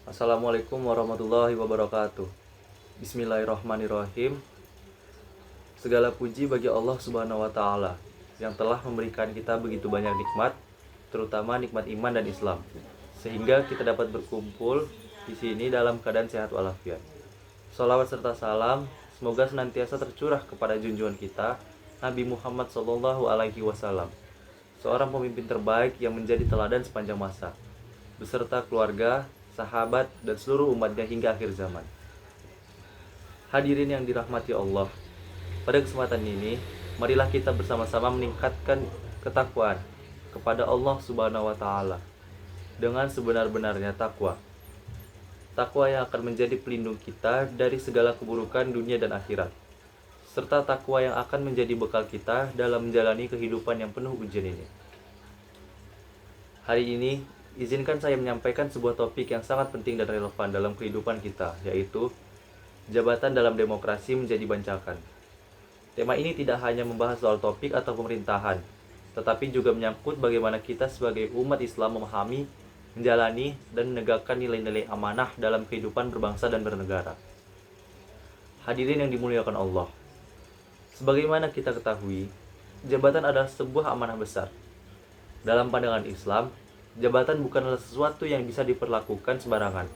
Assalamualaikum warahmatullahi wabarakatuh. Bismillahirrahmanirrahim. Segala puji bagi Allah Subhanahu wa taala yang telah memberikan kita begitu banyak nikmat, terutama nikmat iman dan Islam, sehingga kita dapat berkumpul di sini dalam keadaan sehat walafiat. Salawat serta salam semoga senantiasa tercurah kepada junjungan kita Nabi Muhammad SAW, seorang pemimpin terbaik yang menjadi teladan sepanjang masa, beserta keluarga, sahabat, dan seluruh umatnya hingga akhir zaman. Hadirin yang dirahmati Allah, pada kesempatan ini, marilah kita bersama-sama meningkatkan ketakwaan kepada Allah Subhanahu wa taala dengan sebenar-benarnya takwa. Takwa yang akan menjadi pelindung kita dari segala keburukan dunia dan akhirat, serta takwa yang akan menjadi bekal kita dalam menjalani kehidupan yang penuh ujian ini. Hari ini, izinkan saya menyampaikan sebuah topik yang sangat penting dan relevan dalam kehidupan kita, yaitu jabatan dalam demokrasi menjadi bancakan. Tema ini tidak hanya membahas soal topik atau pemerintahan, tetapi juga menyangkut bagaimana kita sebagai umat Islam memahami, menjalani, dan menegakkan nilai-nilai amanah dalam kehidupan berbangsa dan bernegara. Hadirin yang dimuliakan Allah, sebagaimana kita ketahui, jabatan adalah sebuah amanah besar. Dalam pandangan Islam, jabatan bukanlah sesuatu yang bisa diperlakukan sembarangan.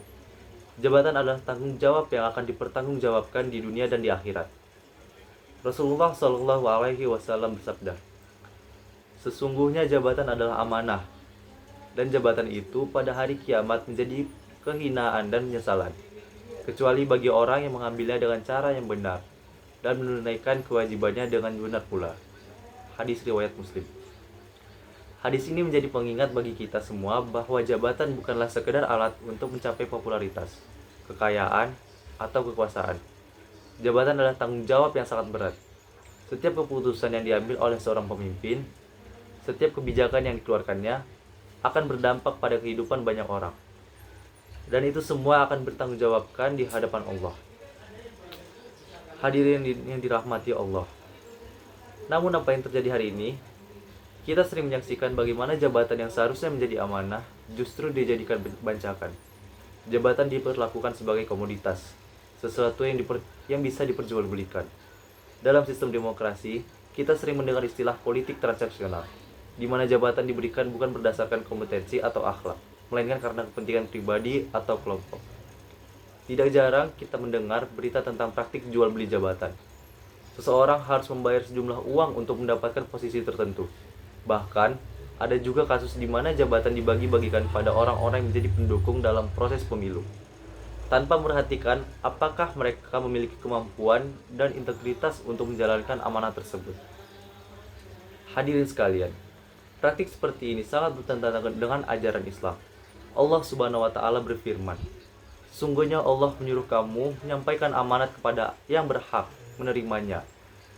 Jabatan adalah tanggung jawab yang akan dipertanggungjawabkan di dunia dan di akhirat. Rasulullah SAW bersabda, "Sesungguhnya jabatan adalah amanah, dan jabatan itu pada hari kiamat menjadi kehinaan dan penyesalan, kecuali bagi orang yang mengambilnya dengan cara yang benar dan menunaikan kewajibannya dengan benar pula." Hadis riwayat Muslim. Hadis ini menjadi pengingat bagi kita semua bahwa jabatan bukanlah sekedar alat untuk mencapai popularitas, kekayaan, atau kekuasaan. Jabatan adalah tanggung jawab yang sangat berat. Setiap keputusan yang diambil oleh seorang pemimpin, setiap kebijakan yang dikeluarkannya, akan berdampak pada kehidupan banyak orang. Dan itu semua akan bertanggungjawabkan di hadapan Allah. Hadirin yang dirahmati Allah. Namun apa yang terjadi hari ini? Kita sering menyaksikan bagaimana jabatan yang seharusnya menjadi amanah justru dijadikan bancakan. Jabatan diperlakukan sebagai komoditas, sesuatu yang bisa diperjualbelikan. Dalam sistem demokrasi, kita sering mendengar istilah politik transaksional, di mana jabatan diberikan bukan berdasarkan kompetensi atau akhlak, melainkan karena kepentingan pribadi atau kelompok. Tidak jarang kita mendengar berita tentang praktik jual beli jabatan. Seseorang harus membayar sejumlah uang untuk mendapatkan posisi tertentu. Bahkan, ada juga kasus di mana jabatan dibagi-bagikan pada orang-orang yang menjadi pendukung dalam proses pemilu, tanpa memperhatikan apakah mereka memiliki kemampuan dan integritas untuk menjalankan amanah tersebut. Hadirin sekalian, praktik seperti ini sangat bertentangan dengan ajaran Islam. Allah Subhanahu wa taala berfirman, "Sungguhnya Allah menyuruh kamu menyampaikan amanat kepada yang berhak menerimanya,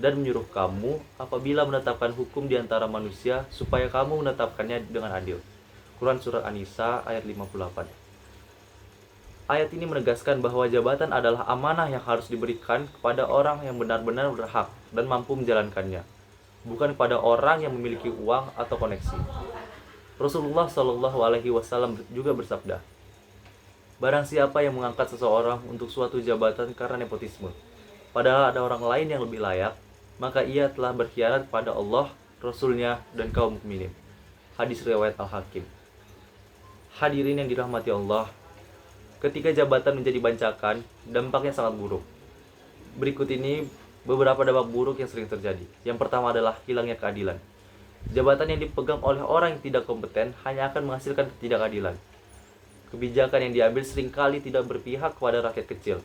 dan menyuruh kamu apabila menetapkan hukum di antara manusia supaya kamu menetapkannya dengan adil." Quran Surah An-Nisa ayat 58. Ayat ini menegaskan bahwa jabatan adalah amanah yang harus diberikan kepada orang yang benar-benar berhak dan mampu menjalankannya, bukan kepada orang yang memiliki uang atau koneksi. Rasulullah SAW juga bersabda, "Barang siapa yang mengangkat seseorang untuk suatu jabatan karena nepotisme, padahal ada orang lain yang lebih layak, maka ia telah berkhianat pada Allah, Rasulnya, dan kaum mukminin." Hadis riwayat Al-Hakim. Hadirin yang dirahmati Allah, ketika jabatan menjadi bancakan, dampaknya sangat buruk. Berikut ini beberapa dampak buruk yang sering terjadi. Yang pertama adalah hilangnya keadilan. Jabatan yang dipegang oleh orang yang tidak kompeten hanya akan menghasilkan ketidakadilan. Kebijakan yang diambil seringkali tidak berpihak kepada rakyat kecil,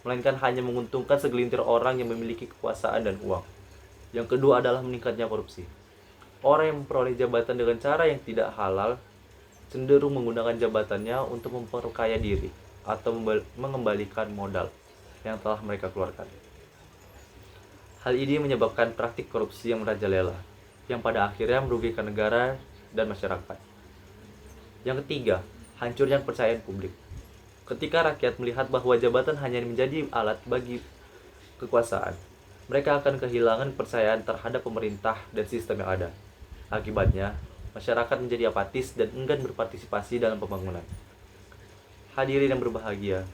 melainkan hanya menguntungkan segelintir orang yang memiliki kekuasaan dan uang. Yang kedua adalah meningkatnya korupsi. Orang yang memperoleh jabatan dengan cara yang tidak halal cenderung menggunakan jabatannya untuk memperkaya diri atau mengembalikan modal yang telah mereka keluarkan. Hal ini menyebabkan praktik korupsi yang merajalela, yang pada akhirnya merugikan negara dan masyarakat. Yang ketiga, hancurnya kepercayaan publik. Ketika rakyat melihat bahwa jabatan hanya menjadi alat bagi kekuasaan, mereka akan kehilangan kepercayaan terhadap pemerintah dan sistem yang ada. Akibatnya, masyarakat menjadi apatis dan enggan berpartisipasi dalam pembangunan. Hadirin yang berbahagia,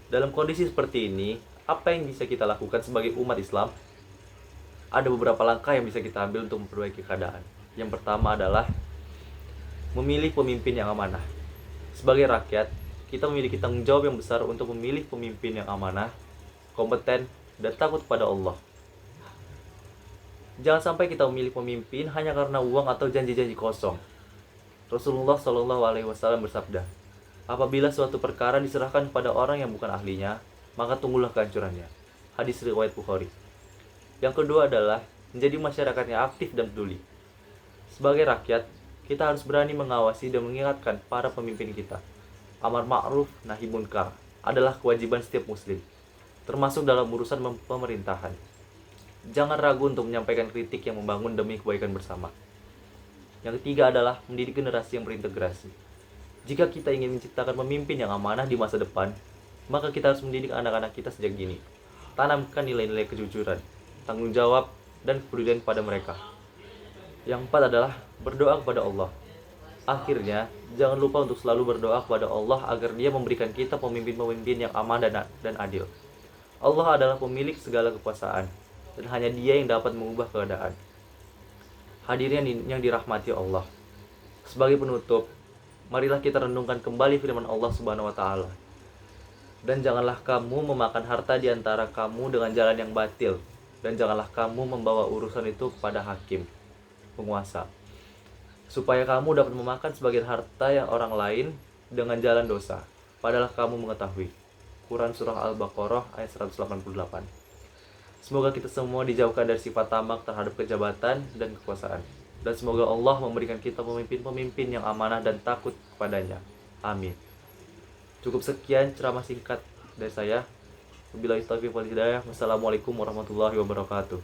dalam kondisi seperti ini, apa yang bisa kita lakukan sebagai umat Islam? Ada beberapa langkah yang bisa kita ambil untuk memperbaiki keadaan. Yang pertama adalah memilih pemimpin yang amanah. Sebagai rakyat, kita memiliki tanggung jawab yang besar untuk memilih pemimpin yang amanah, kompeten, dan takut kepada Allah. Jangan sampai kita memilih pemimpin hanya karena uang atau janji-janji kosong. Rasulullah Shallallahu Alaihi Wasallam bersabda, apabila suatu perkara diserahkan kepada orang yang bukan ahlinya, maka tunggulah kehancurannya. Hadis riwayat Bukhari. Yang kedua adalah menjadi masyarakat yang aktif dan peduli. Sebagai rakyat, kita harus berani mengawasi dan mengingatkan para pemimpin kita. Amar ma'ruf nahi munkar adalah kewajiban setiap muslim, termasuk dalam urusan pemerintahan. Jangan ragu untuk menyampaikan kritik yang membangun demi kebaikan bersama. Yang ketiga adalah mendidik generasi yang berintegrasi. Jika kita ingin menciptakan pemimpin yang amanah di masa depan, maka kita harus mendidik anak-anak kita sejak dini. Tanamkan nilai-nilai kejujuran, tanggung jawab, dan kepedulian pada mereka. Yang keempat adalah berdoa kepada Allah. Akhirnya, jangan lupa untuk selalu berdoa kepada Allah agar Dia memberikan kita pemimpin-pemimpin yang aman dan adil. Allah adalah pemilik segala kekuasaan, dan hanya Dia yang dapat mengubah keadaan. Hadirin yang dirahmati Allah. Sebagai penutup, marilah kita renungkan kembali firman Allah Subhanahu wa taala. Dan janganlah kamu memakan harta di antara kamu dengan jalan yang batil, dan janganlah kamu membawa urusan itu kepada hakim, penguasa, supaya kamu dapat memakan sebagian harta yang orang lain dengan jalan dosa, padahal kamu mengetahui. Quran Surah Al-Baqarah ayat 188. Semoga kita semua dijauhkan dari sifat tamak terhadap kejabatan dan kekuasaan. Dan semoga Allah memberikan kita pemimpin-pemimpin yang amanah dan takut kepadanya. Amin. Cukup sekian ceramah singkat dari saya. Wabillahi taufiq wal hidayah. Wassalamualaikum warahmatullahi wabarakatuh.